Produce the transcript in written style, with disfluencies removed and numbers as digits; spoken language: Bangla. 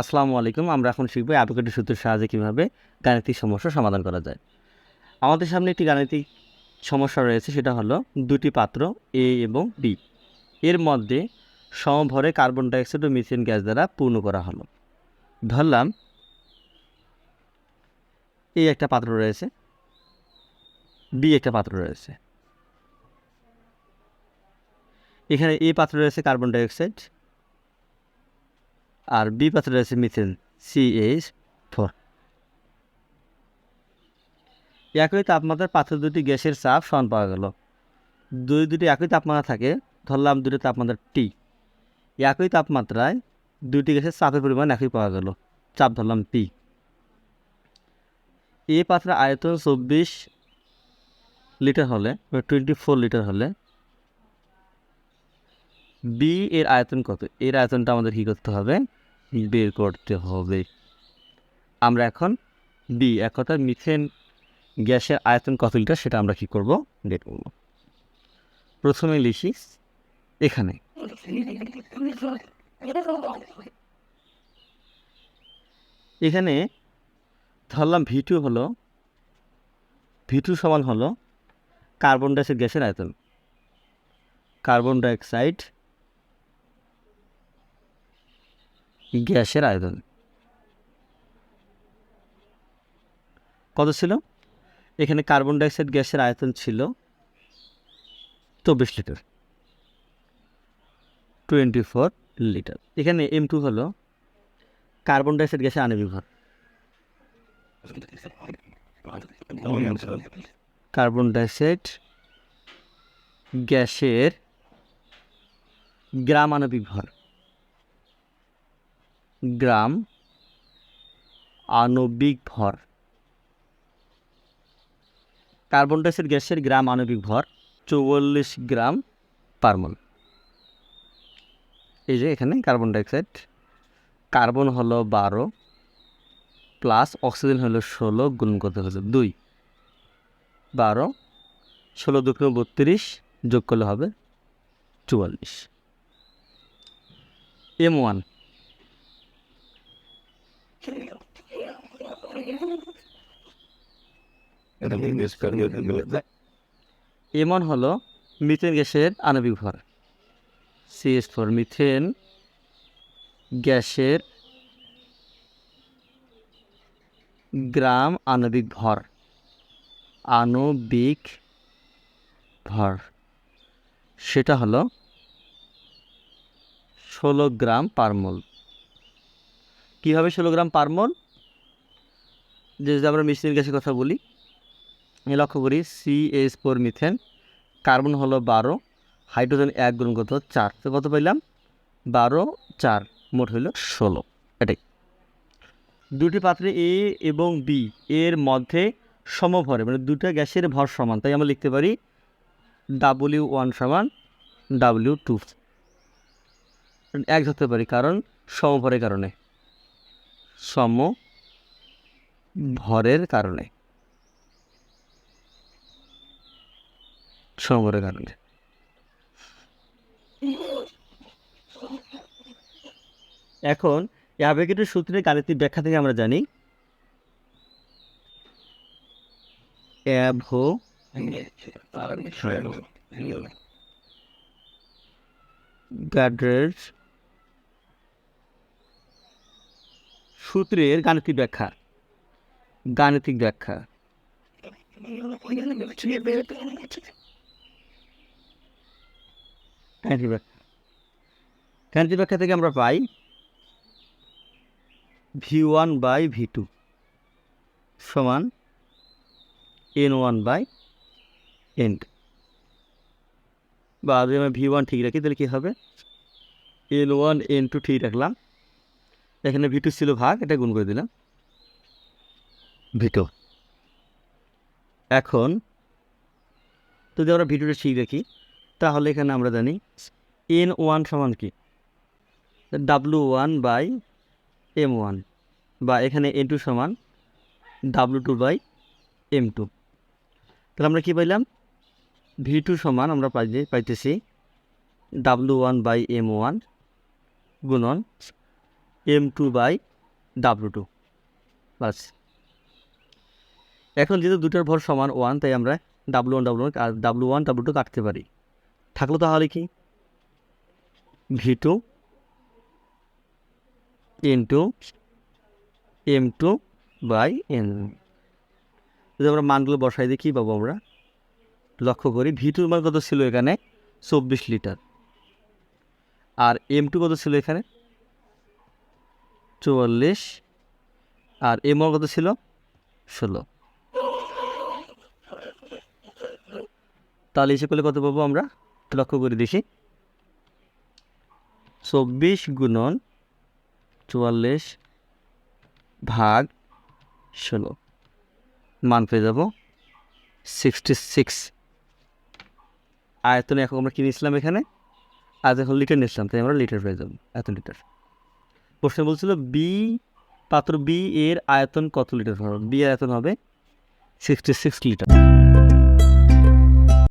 আসসালামু আলাইকুম। আমরা এখন শিখব অ্যাভোগাড্রো সূত্রের সাহায্যে কীভাবে গাণিতিক সমস্যা সমাধান করা যায়। আমাদের সামনে একটি গাণিতিক সমস্যা রয়েছে, সেটা হলো দুটি পাত্র এ এবং বি এর মধ্যে সমভরে কার্বন ডাইঅক্সাইড ও মিথেন গ্যাস দ্বারা পূর্ণ করা হলো। ধরলাম এ একটা পাত্র রয়েছে, বি একটা পাত্র রয়েছে। এখানে এ পাত্রে রয়েছে কার্বন ডাইঅক্সাইড আর বি পাত্রে রয়েছে মিথেন CH4। একই তাপমাত্রার পাত্র দুটি গ্যাসের চাপ সমান পাওয়া গেল। দুটি একই তাপমাত্রা থাকে, ধরলাম দুটি তাপমাত্রা টি। একই তাপমাত্রায় দুটি গ্যাসের চাপের পরিমাণ একই পাওয়া গেল, চাপ ধরলাম পি। এ পাত্রের আয়তন 24 লিটার হলে 24 লিটার হলে বি এর আয়তন কত? এর আয়তনটা আমাদের কী করতে হবে? বের করতে হবে। আমরা এখন বি এক কথা মিথেন গ্যাসের আয়তন কত লিটার সেটা আমরা কি করব? বের করব। প্রথমে লিখি এখানে ধরলাম V2 সমান হলো কার্বন ডাইঅক্সাইড গ্যাসের আয়তন। কার্বন ডাইঅক্সাইড গ্যাসের আয়তন কত ছিল? এখানে কার্বন ডাইঅক্সাইড গ্যাসের আয়তন ছিল 24 লিটার, 24 লিটার। এখানে M2 হলো কার্বন ডাইঅক্সাইড গ্যাসের আণবিক ভর। কার্বন ডাইঅক্সাইড গ্যাসের গ্রাম আণবিক ভর। গ্রাম আণবিক ভর। কার্বন ডাইঅক্সাইড গ্যাসের গ্রাম আণবিক ভর 44 গ্রাম পার মোল। এই যে এখানে কার্বন ডাইঅক্সাইড, কার্বন হলো 12 প্লাস অক্সিজেন হলো 16 গুণ করতে হলো 2। 12 16 2 32 যোগ করলে হবে 44। M1 M1 হলো মিথেন গ্যাসের আণবিক ভর CH4। মিথেন গ্যাসের গ্রাম আণবিক ভর, আণবিক ভর সেটা হলো 16 গ্রাম পার মোল। কীভাবে 16 গ্রাম পার মোল? যদি আমরা মিথেন গ্যাসের কথা বলি, লক্ষ্য করি CH4 মিথেন, কার্বন হলো 12, হাইড্রোজেন 1 গুণ কত 4, তো কত পাইলাম? 12 4 মোট হইল 16। এটাই দুটি পাত্রে এ এবং বি এর মধ্যে সমভরে, মানে দুটো গ্যাসের ভর সমান, তাই আমরা লিখতে পারি W1 সমান W2 এক ধরতে পারি, কারণ সমভরের কারণে, সমভরের কারণে, সমভরের কারণে। এখন অ্যাভোগাড্রো সূত্রের গাণিতিক ব্যাখ্যা থেকে আমরা জানি অ্যাভোগাড্রোর সূত্রের গাণিতিক ব্যাখ্যা। গাণিতিক ব্যাখ্যা গাণিতিক ব্যাখ্যা থেকে আমরা পাই V1 বাই V2 সমান N1 বাই N2। বা যদি আমরা V1 ঠিক রাখি তাহলে কী হবে? N1 N2 ঠিক রাখলাম, এখানে V2 ছিল ভাগ, এটা গুণ করে দিলাম V2। এখন যদি আমরা V2টা ঠিক রাখি তাহলে এখানে আমরা জানি N1 সমান কি? W1 বাই M1, বা এখানে N2 সমান W2 বাই M2। তাহলে আমরা কি পাইলাম? V2 সমান আমরা পাইতেছি W1 বাই M1 গুণন m2/w2 বাস। এখন যেহেতু দুটার ভর সমান 1, তাই আমরা w1 আর w1 w2 কাটতে পারি। থাকলো তাহলে কি v2 ইন্টু m2/n। যদি আমরা মানগুলো বসাই দিই কী পাবো আমরা, লক্ষ্য করি v2 মান কত ছিল এখানে 24 লিটার, আর m2 কত ছিল এখানে 44, আর m1 কত ছিল 16। তাহলে হিসেব করলে কত পাবো আমরা, লক্ষ্য করে দেখি 24 গুণন 44 ভাগ 16, মান পেয়ে যাব 66। আয়তনে এখন আমরা কি নিয়েছিলাম এখানে, আজ এখন লিটার নিয়েছিলাম, তাই আমরা লিটার পেয়ে যাব, এত লিটার। প্রশ্ন বলছিল পাত্র বি এর আয়তন কত লিটার হবে, বি এর আয়তন হবে 66 লিটার।